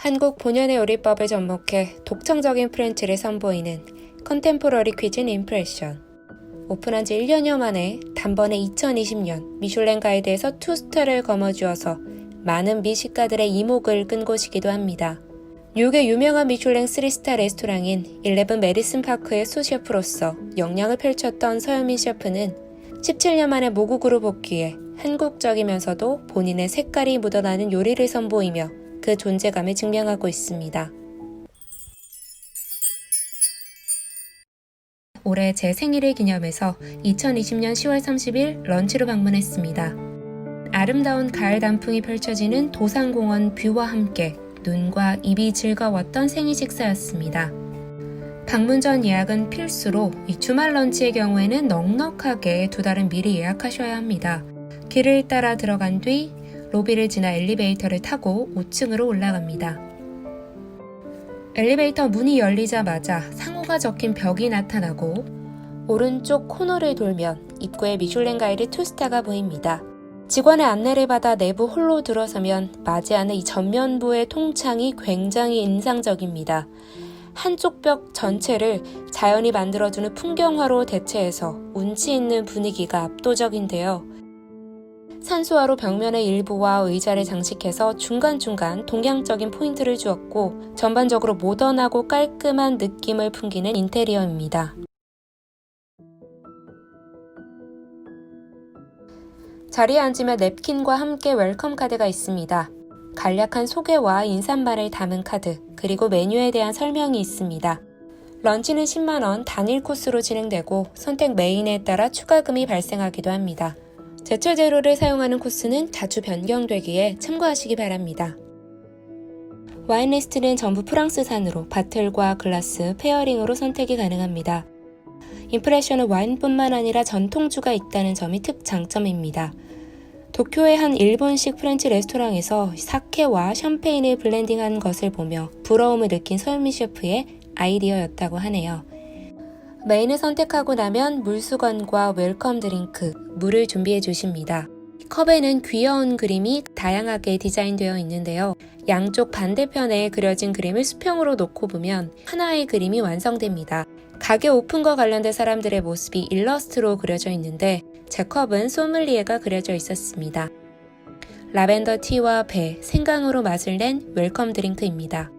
한국 본연의 요리법을 접목해 독창적인 프렌치를 선보이는 컨템포러리 퀴즈인 임프레션. 오픈한 지 1년여 만에 단번에 2020년 미슐랭 가이드에서 2스타를 거머쥐어서 많은 미식가들의 이목을 끈 곳이기도 합니다. 뉴욕의 유명한 미슐랭 3스타 레스토랑인 11 메디슨 파크의 수셰프로서 역량을 펼쳤던 서현민 셰프는 17년 만에 모국으로 복귀해 한국적이면서도 본인의 색깔이 묻어나는 요리를 선보이며 그 존재감을 증명하고 있습니다. 올해 제 생일을 기념해서 2020년 10월 30일 런치로 방문했습니다. 아름다운 가을 단풍이 펼쳐지는 도산공원 뷰와 함께 눈과 입이 즐거웠던 생일 식사였습니다. 방문 전 예약은 필수로 이 주말 런치의 경우에는 넉넉하게 2달은 미리 예약하셔야 합니다. 길을 따라 들어간 뒤 로비를 지나 엘리베이터를 타고 5층으로 올라갑니다. 엘리베이터 문이 열리자마자 상호가 적힌 벽이 나타나고 오른쪽 코너를 돌면 입구에 미슐랭 가이드 2스타가 보입니다. 직원의 안내를 받아 내부 홀로 들어서면 맞이하는 이 전면부의 통창이 굉장히 인상적입니다. 한쪽 벽 전체를 자연이 만들어주는 풍경화로 대체해서 운치 있는 분위기가 압도적인데요. 산수화로 벽면의 일부와 의자를 장식해서 중간중간 동양적인 포인트를 주었고 전반적으로 모던하고 깔끔한 느낌을 풍기는 인테리어입니다. 자리에 앉으면 냅킨과 함께 웰컴 카드가 있습니다. 간략한 소개와 인사말을 담은 카드, 그리고 메뉴에 대한 설명이 있습니다. 런치는 10만원 단일 코스로 진행되고 선택 메인에 따라 추가금이 발생하기도 합니다. 제철 재료를 사용하는 코스는 자주 변경되기에 참고하시기 바랍니다. 와인 리스트는 전부 프랑스산으로 바틀과 글라스, 페어링으로 선택이 가능합니다. 임프레션은 와인뿐만 아니라 전통주가 있다는 점이 특장점입니다. 도쿄의 한 일본식 프렌치 레스토랑에서 사케와 샴페인을 블렌딩한 것을 보며 부러움을 느낀 서현민 셰프의 아이디어였다고 하네요. 메인을 선택하고 나면 물수건과 웰컴 드링크, 물을 준비해 주십니다. 컵에는 귀여운 그림이 다양하게 디자인되어 있는데요. 양쪽 반대편에 그려진 그림을 수평으로 놓고 보면 하나의 그림이 완성됩니다. 가게 오픈과 관련된 사람들의 모습이 일러스트로 그려져 있는데 제 컵은 소믈리에가 그려져 있었습니다. 라벤더 티와 배, 생강으로 맛을 낸 웰컴 드링크입니다.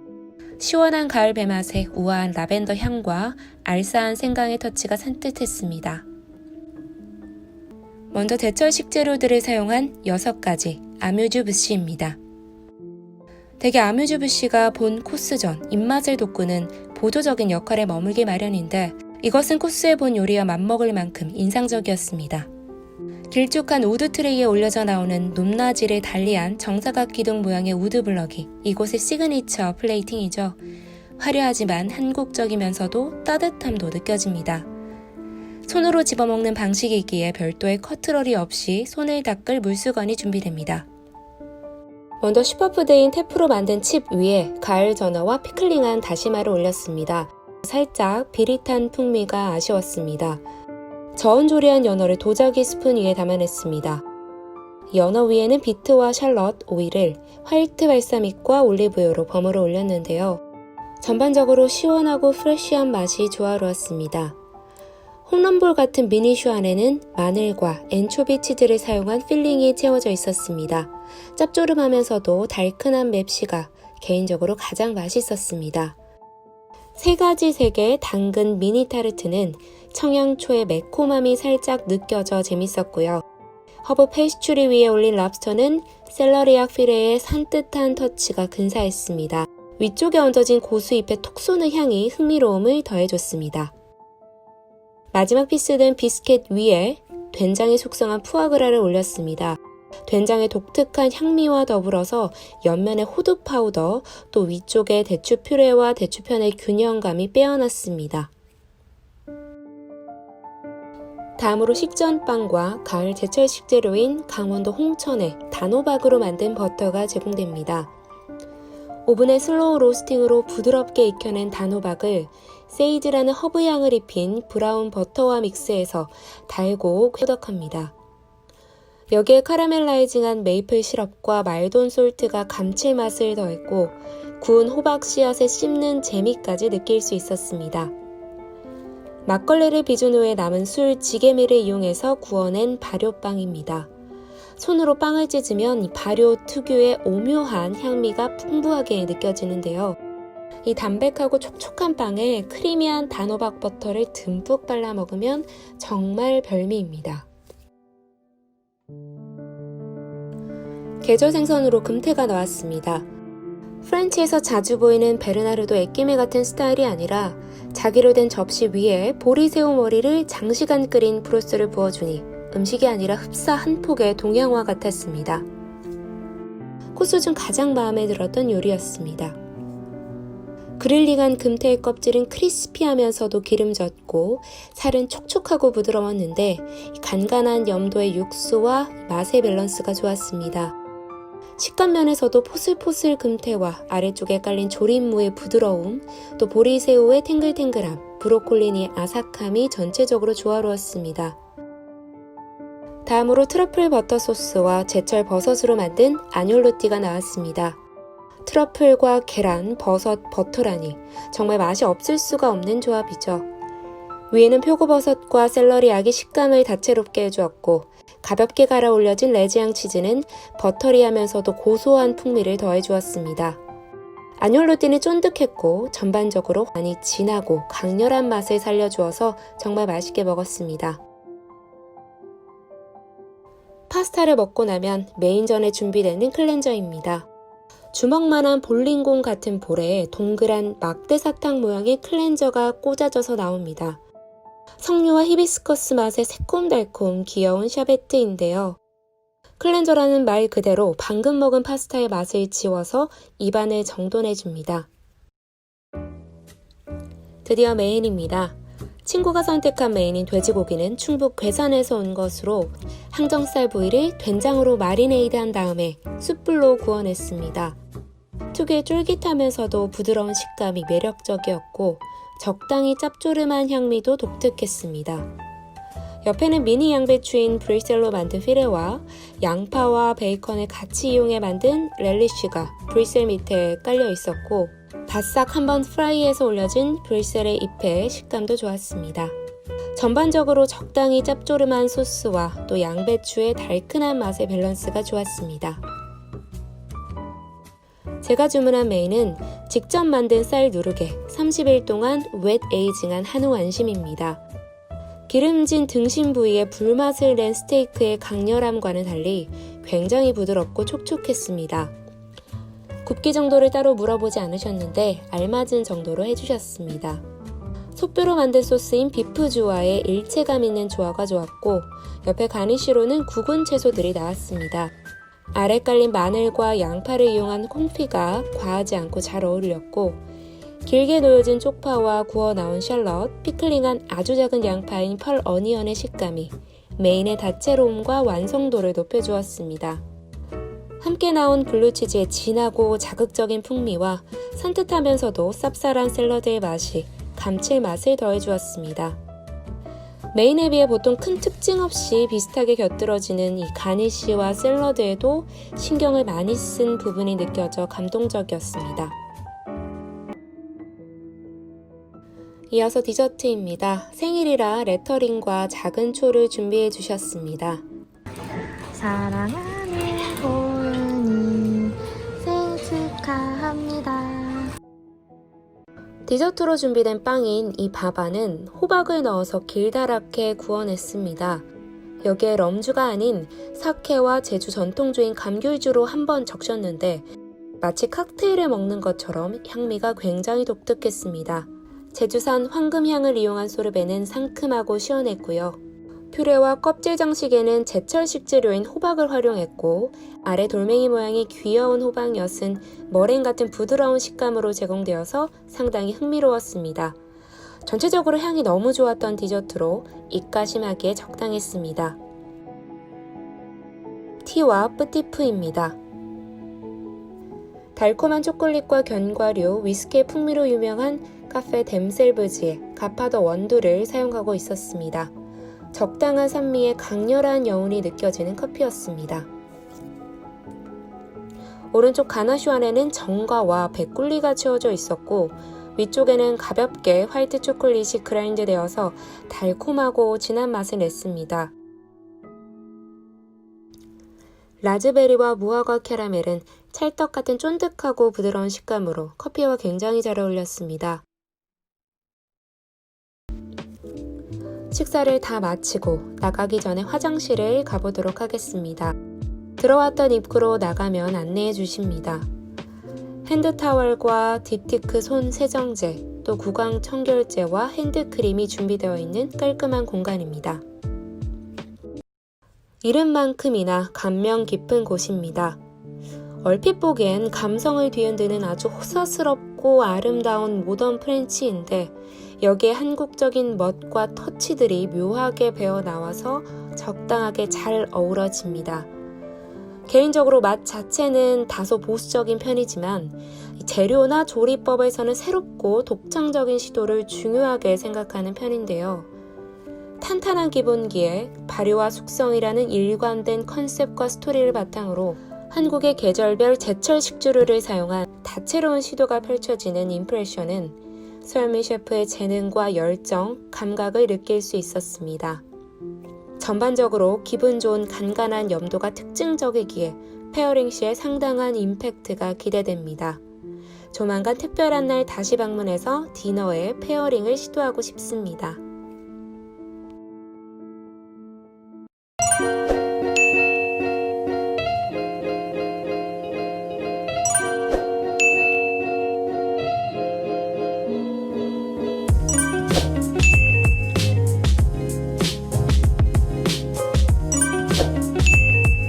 시원한 가을 배맛에 우아한 라벤더 향과 알싸한 생강의 터치가 산뜻했습니다. 먼저 제철 식재료들을 사용한 6가지 아뮤주 부시입니다. 대개 아뮤주 부시가 본 코스 전 입맛을 돋구는 보조적인 역할에 머물기 마련인데 이것은 코스에 본 요리와 맞먹을 만큼 인상적이었습니다. 길쭉한 우드 트레이에 올려져 나오는 높낮이를 달리한 정사각 기둥 모양의 우드 블럭이 이곳의 시그니처 플레이팅이죠. 화려하지만 한국적이면서도 따뜻함도 느껴집니다. 손으로 집어먹는 방식이기에 별도의 커트러리 없이 손을 닦을 물수건이 준비됩니다. 먼저 슈퍼푸드인 테프로 만든 칩 위에 가을 전어와 피클링한 다시마를 올렸습니다. 살짝 비릿한 풍미가 아쉬웠습니다. 저온 조리한 연어를 도자기 스푼 위에 담아냈습니다. 연어 위에는 비트와 샬럿, 오이를 화이트 발사믹과 올리브유로 버무려 올렸는데요. 전반적으로 시원하고 프레쉬한 맛이 조화로웠습니다. 홈런볼 같은 미니슈 안에는 마늘과 엔초비 치즈를 사용한 필링이 채워져 있었습니다. 짭조름하면서도 달큰한 맵시가 개인적으로 가장 맛있었습니다. 3가지 색의 당근 미니 타르트는 청양초의 매콤함이 살짝 느껴져 재밌었고요. 허브 페이스츄리 위에 올린 랍스터는 셀러리악 피레의 산뜻한 터치가 근사했습니다. 위쪽에 얹어진 고수잎의 톡 쏘는 향이 흥미로움을 더해줬습니다. 마지막 피스는 비스켓 위에 된장이 숙성한 푸아그라를 올렸습니다. 된장의 독특한 향미와 더불어서 옆면에 호두 파우더, 또 위쪽에 대추 퓨레와 대추편의 균형감이 빼어났습니다. 다음으로 식전빵과 가을 제철 식재료인 강원도 홍천의 단호박으로 만든 버터가 제공됩니다. 오븐에 슬로우 로스팅으로 부드럽게 익혀낸 단호박을 세이지라는 허브향을 입힌 브라운 버터와 믹스해서 달고 쾌덕합니다. 여기에 카라멜라이징한 메이플 시럽과 말돈 솔트가 감칠맛을 더했고 구운 호박 씨앗에 씹는 재미까지 느낄 수 있었습니다. 막걸리를 빚은 후에 남은 술 지게미를 이용해서 구워낸 발효빵입니다. 손으로 빵을 찢으면 이 발효 특유의 오묘한 향미가 풍부하게 느껴지는데요. 이 담백하고 촉촉한 빵에 크리미한 단호박 버터를 듬뿍 발라 먹으면 정말 별미입니다. 계절 생선으로 금태가 나왔습니다. 프렌치에서 자주 보이는 베르나르도 액기메 같은 스타일이 아니라 자기로 된 접시 위에 보리새우 머리를 장시간 끓인 브로스를 부어주니 음식이 아니라 흡사 한 폭의 동양화 같았습니다. 코스 중 가장 마음에 들었던 요리였습니다. 그릴링한 금태의 껍질은 크리스피하면서도 기름졌고 살은 촉촉하고 부드러웠는데 간간한 염도의 육수와 맛의 밸런스가 좋았습니다. 식감면에서도 포슬포슬 금태와 아래쪽에 깔린 조림무의 부드러움, 또 보리새우의 탱글탱글함, 브로콜리니의 아삭함이 전체적으로 조화로웠습니다. 다음으로 트러플 버터 소스와 제철 버섯으로 만든 아뇨로띠가 나왔습니다. 트러플과 계란, 버섯, 버터라니 정말 맛이 없을 수가 없는 조합이죠. 위에는 표고버섯과 샐러리 약이 식감을 다채롭게 해주었고 가볍게 갈아 올려진 레지앙 치즈는 버터리하면서도 고소한 풍미를 더해주었습니다. 아뇨로띠는 쫀득했고 전반적으로 많이 진하고 강렬한 맛을 살려주어서 정말 맛있게 먹었습니다. 파스타를 먹고 나면 메인전에 준비되는 클렌저입니다. 주먹만한 볼링공 같은 볼에 동그란 막대 사탕 모양의 클렌저가 꽂아져서 나옵니다. 석류와 히비스커스 맛의 새콤달콤 귀여운 샤베트인데요. 클렌저라는 말 그대로 방금 먹은 파스타의 맛을 지워서 입안을 정돈해줍니다. 드디어 메인입니다. 친구가 선택한 메인인 돼지고기는 충북 괴산에서 온 것으로 항정살 부위를 된장으로 마리네이드한 다음에 숯불로 구워냈습니다. 특유의 쫄깃하면서도 부드러운 식감이 매력적이었고 적당히 짭조름한 향미도 독특했습니다. 옆에는 미니 양배추인 브릴셀로 만든 피레와 양파와 베이컨을 같이 이용해 만든 렐리쉬가 브릴셀 밑에 깔려 있었고 바싹 한번 프라이해서 올려진 브릴셀의 잎의 식감도 좋았습니다. 전반적으로 적당히 짭조름한 소스와 또 양배추의 달큰한 맛의 밸런스가 좋았습니다. 제가 주문한 메인은 직접 만든 쌀 누르개 30일 동안 웻 에이징한 한우 안심입니다. 기름진 등심 부위에 불맛을 낸 스테이크의 강렬함과는 달리 굉장히 부드럽고 촉촉했습니다. 굽기 정도를 따로 물어보지 않으셨는데 알맞은 정도로 해주셨습니다. 소뼈로 만든 소스인 비프주와의 일체감 있는 조화가 좋았고 옆에 가니쉬로는 구운 채소들이 나왔습니다. 아래 깔린 마늘과 양파를 이용한 콩피가 과하지 않고 잘 어울렸고 길게 놓여진 쪽파와 구워 나온 샬럿, 피클링한 아주 작은 양파인 펄 어니언의 식감이 메인의 다채로움과 완성도를 높여주었습니다. 함께 나온 블루치즈의 진하고 자극적인 풍미와 산뜻하면서도 쌉쌀한 샐러드의 맛이 감칠맛을 더해주었습니다. 메인에 비해 보통 큰 특징 없이 비슷하게 곁들여지는 이 가니쉬와 샐러드에도 신경을 많이 쓴 부분이 느껴져 감동적이었습니다. 이어서 디저트입니다. 생일이라 레터링과 작은 초를 준비해 주셨습니다. 사랑하는 고은이 생일 축하합니다. 디저트로 준비된 빵인 이 바바는 호박을 넣어서 길다랗게 구워냈습니다. 여기에 럼주가 아닌 사케와 제주 전통주인 감귤주로 한번 적셨는데 마치 칵테일을 먹는 것처럼 향미가 굉장히 독특했습니다. 제주산 황금향을 이용한 소르베는 상큼하고 시원했고요. 퓨레와 껍질 장식에는 제철 식재료인 호박을 활용했고 아래 돌멩이 모양의 귀여운 호박엿은 머랭 같은 부드러운 식감으로 제공되어서 상당히 흥미로웠습니다. 전체적으로 향이 너무 좋았던 디저트로 입가심하기에 적당했습니다. 티와 뿌티프입니다. 달콤한 초콜릿과 견과류, 위스키의 풍미로 유명한 카페 댐셀브즈의 가파더 원두를 사용하고 있었습니다. 적당한 산미에 강렬한 여운이 느껴지는 커피였습니다. 오른쪽 가나슈 안에는 정가와 백꿀리가 채워져 있었고 위쪽에는 가볍게 화이트 초콜릿이 그라인드 되어서 달콤하고 진한 맛을 냈습니다. 라즈베리와 무화과 캐러멜은 찰떡 같은 쫀득하고 부드러운 식감으로 커피와 굉장히 잘 어울렸습니다. 식사를 다 마치고 나가기 전에 화장실을 가보도록 하겠습니다. 들어왔던 입구로 나가면 안내해 주십니다. 핸드타월과 딥티크 손 세정제, 또 구강 청결제와 핸드크림이 준비되어 있는 깔끔한 공간입니다. 이름만큼이나 감명 깊은 곳입니다. 얼핏 보기엔 감성을 뒤흔드는 아주 호사스럽고 아름다운 모던 프렌치인데 여기에 한국적인 멋과 터치들이 묘하게 배어 나와서 적당하게 잘 어우러집니다. 개인적으로 맛 자체는 다소 보수적인 편이지만 재료나 조리법에서는 새롭고 독창적인 시도를 중요하게 생각하는 편인데요. 탄탄한 기본기에 발효와 숙성이라는 일관된 컨셉과 스토리를 바탕으로 한국의 계절별 제철 식재료를 사용한 다채로운 시도가 펼쳐지는 임프레션은 서현민 셰프의 재능과 열정, 감각을 느낄 수 있었습니다. 전반적으로 기분 좋은 간간한 염도가 특징적이기에 페어링 시에 상당한 임팩트가 기대됩니다. 조만간 특별한 날 다시 방문해서 디너에 페어링을 시도하고 싶습니다.